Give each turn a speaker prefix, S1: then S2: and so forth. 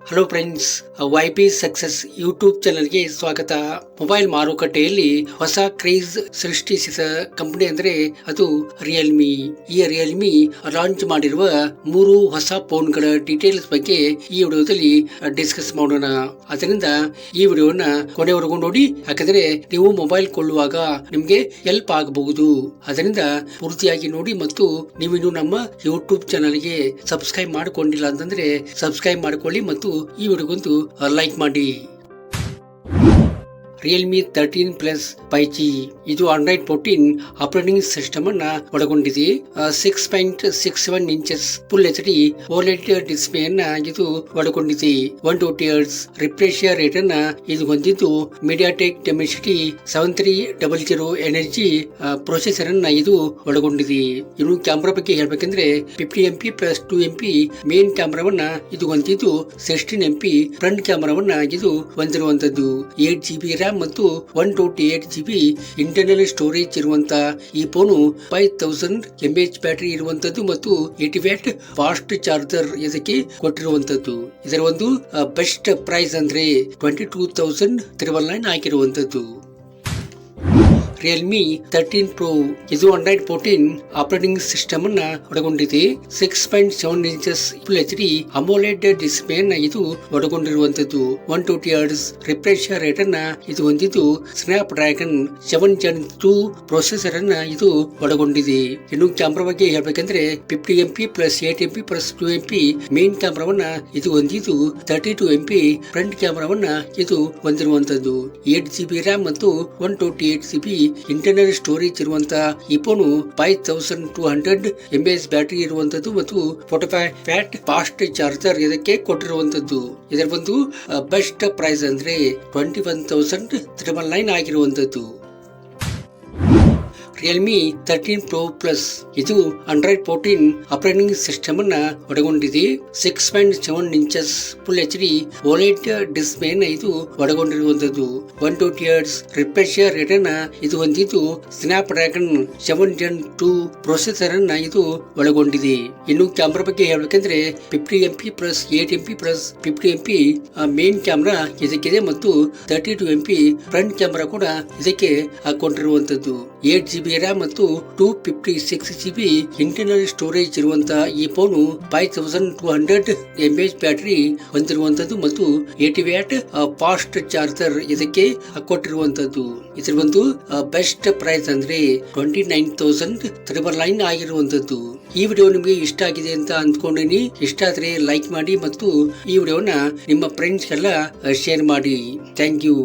S1: Hello friends, ybsuccuss YouTube ಚಾನೆಲ್ಗೆ ಸ್ವಾಗತ. Mobile ಮಾರುಕಟ್ಟೆಯಲ್ಲಿ ಹೊಸ ಕ್ರೇಜ್ ಸೃಷ್ಟಿಸಿದ ಕಂಪನಿ ಅಂದ್ರೆ ಅದು ರಿಯಲ್ಮಿ. ಈ ರಿಯಲ್ಮಿ ಲಾಂಚ್ ಮಾಡಿರುವ 3 ಹೊಸ ಫೋನ್ಗಳ ಡೀಟೇಲ್ಸ್ ಬಗ್ಗೆ ಈ ವಿಡಿಯೋದಲ್ಲಿ ಡಿಸ್ಕಸ್ ಮಾಡೋಣ. ಅದರಿಂದ ಈ ವಿಡಿಯೋನ ಕೊನೆವರೆಗೂ ನೋಡಿ, ಯಾಕಂದ್ರೆ ನೀವು ಮೊಬೈಲ್ ಕೊಳ್ಳುವಾಗ ನಿಮ್ಗೆ ಹೆಲ್ಪ್ ಆಗಬಹುದು. ಅದರಿಂದ ಪೂರ್ತಿಯಾಗಿ ನೋಡಿ ಮತ್ತು ನೀವಿನ್ನು ನಮ್ಮ ಯೂಟ್ಯೂಬ್ ಚಾನೆಲ್ಗೆ ಸಬ್ಸ್ಕ್ರೈಬ್ ಮಾಡಿಕೊಂಡಿಲ್ಲ ಅಂತಂದ್ರೆ ಸಬ್ಸ್ಕ್ರೈಬ್ ಮಾಡಿಕೊಳ್ಳಿ ಮತ್ತು ಈ ವಿಡಿಯೋಗೊಂದು ಲೈಕ್ ಮಾಡಿ. ರಿಯಲ್ಮಿ 13 ಪ್ಲಸ್ 5G ಇದು ಆಂಡ್ರಾಯ್ಡ್ 14 ಆಪರೇಟಿಂಗ್ ಸಿಸ್ಟಮ್ ಅನ್ನ ಒಳಗೊಂಡಿದೆ. 6.67 inches full HD OLED display ಅನ್ನ ಇದು ಒಳಗೊಂಡಿದೆ. 120 Hz ರಿಫ್ರೆಶ್ ರೇಟ್ ಅನ್ನ ಇದು ಹೊಂದಿದ್ದು, ಮೀಡಿಯಾಟೆಕ್ ಡೆಮೆನ್ಸಿಟಿ 7300 ಎನರ್ಜಿ ಪ್ರೊಸೆಸರ್ ಅನ್ನ ಇದು ಒಳಗೊಂಡಿದೆ. ಇನ್ನು ಕ್ಯಾಮೆರಾ ಬಗ್ಗೆ ಹೇಳ್ಬೇಕಂದ್ರೆ 50MP ಪ್ಲಸ್ 2MP ಮೇನ್ ಕ್ಯಾಮೆರಾವನ್ನ ಇದು ಹೊಂದಿದ್ದು, 16MP ಫ್ರಂಟ್ ಕ್ಯಾಮೆರಾವನ್ನ ಇದು ಹೊಂದಿರುವಂತದ್ದು. 8GB RAM ಮತ್ತು 128GB ಇಂಟರ್ನಲ್ ಸ್ಟೋರೇಜ್ ಇರುವಂತ ಈ ಫೋನು 5000 mAh ಬ್ಯಾಟರಿ ಇರುವಂತದ್ದು ಮತ್ತು 80 ವ್ಯಾಟ್ ಫಾಸ್ಟ್ ಚಾರ್ಜರ್ ಇದಕ್ಕೆ ಕೊಟ್ಟಿರುವಂತದ್ದು. ಇದರ ಒಂದು ಬೆಸ್ಟ್ ಪ್ರೈಸ್ ಅಂದ್ರೆ 22,999 ಆಗಿರುವಂತದ್ದು. ರಿಯಲ್ಮಿ 13 Pro ಇದು ಆಂಡ್ರಾಯ್ಡ್ 14 ಆಪರೇಟಿಂಗ್ ಸಿಸ್ಟಮ್ ಅನ್ನ ಒಳಗೊಂಡಿದೆ. 6.7 ಇಂಚಸ್ ಫುಲ್ HD ಅಮೋಲೆಡ್ ಡಿಸ್ಪ್ಲೇ ಅನ್ನ ಇದು ಒಳಗೊಂಡಿರುವಂತದ್ದು. 120 Hz ರಿಫ್ರೆಶ್ ರೇಟ್ ಅನ್ನ ಇದು ಹೊಂದಿದ್ದು, ಸ್ನ್ಯಾಪ್ ಡ್ರ್ಯಾಗನ್ 7 Gen 2 ಪ್ರೊಸೆಸರ್ ಅನ್ನ ಇದು ಒಳಗೊಂಡಿದೆ. ಇನ್ನು ಕ್ಯಾಮೆರಾ ಬಗ್ಗೆ ಹೇಳ್ಬೇಕಂದ್ರೆ 50MP plus 8MP plus 2MP main ಕ್ಯಾಮೆರಾವನ್ನ ಇದು ಹೊಂದಿದ್ದು, 32MP ಫ್ರಂಟ್ ಕ್ಯಾಮೆರಾವನ್ನ ಇದು ಹೊಂದಿರುವಂತದ್ದು. 8GB RAM ಮತ್ತು 128GB ಇಂಟರ್ನಲ್ ಸ್ಟೋರೇಜ್ ಇರುವಂತಹ ಈ ಫೋನು 5200 mAh ಬ್ಯಾಟರಿ ಇರುವಂತದ್ದು ಮತ್ತು 45 ವ್ಯಾಟ್ ಫಾಸ್ಟ್ ಚಾರ್ಜರ್ ಇದಕ್ಕೆ ಕೊಟ್ಟಿರುವಂತದ್ದು. ಇದರ ಒಂದು ಬೆಸ್ಟ್ ಪ್ರೈಸ್ ಅಂದ್ರೆ 21,999 ಆಗಿರುವಂತದ್ದು. ರಿಯಲ್ಮಿ 13 Pro Plus ಇದು ಆಂಡ್ರಾಯ್ಡ್ 14 ಆಪರೇಟಿಂಗ್ ಸಿಸ್ಟಮ್ ಅನ್ನ ಒಳಗೊಂಡಿದೆ. 6.7 inches full HD OLED display ಅನ್ನ ಇದು ಒಳಗೊಂಡಿರುವಂತದ್ದು. 120 Hz ರಿಫ್ರೆಶ್ ರೇಟ್ ಅನ್ನ ಇದು ಹೊಂದಿದ್ದು, ಸ್ನ್ಯಾಪ್ ಡ್ರ್ಯಾಗನ್ 7 Gen 2 ಪ್ರೊಸೆಸರ್ ಅನ್ನ ಇದು ಒಳಗೊಂಡಿದೆ. ಇನ್ನು ಕ್ಯಾಮೆರಾ ಬಗ್ಗೆ ಹೇಳ್ಬೇಕಂದ್ರೆ 50MP plus 8MP plus 50MP main camera ಇದಕ್ಕಿದೆ ಮತ್ತು 32MP ಫ್ರಂಟ್ ಕ್ಯಾಮೆರಾ ಕೂಡ ಇದಕ್ಕೆ ಹಾಕೊಂಡಿರುವಂತದ್ದು. 8GB RAM ಮತ್ತು 256GB ಇಂಟರ್ನಲ್ ಸ್ಟೋರೇಜ್ ಇರುವಂತಹ ಈ ಫೋನು 5200 mAh ಬ್ಯಾಟರಿ ಹೊಂದಿರುವಂತದ್ದು ಮತ್ತು 80 ವ್ಯಾಟ್ ಫಾಸ್ಟ್ ಚಾರ್ಜರ್ ಇದಕ್ಕೆ ಕೊಟ್ಟಿರುವಂತದ್ದು. ಇದರ ಒಂದು ಬೆಸ್ಟ್ ಪ್ರೈಸ್ ಅಂದ್ರೆ 29,999 ಆಗಿರುವಂತದ್ದು. ಈ ವಿಡಿಯೋ ನಿಮಗೆ ಇಷ್ಟ ಆಗಿದೆ ಅಂತ ಅಂದ್ಕೊಂಡಿನಿ. ಇಷ್ಟ ಆದ್ರೆ ಲೈಕ್ ಮಾಡಿ ಮತ್ತು ಈ ವಿಡಿಯೋನ ನಿಮ್ಮ ಫ್ರೆಂಡ್ಸ್ ಎಲ್ಲ ಶೇರ್ ಮಾಡಿ. Thank you.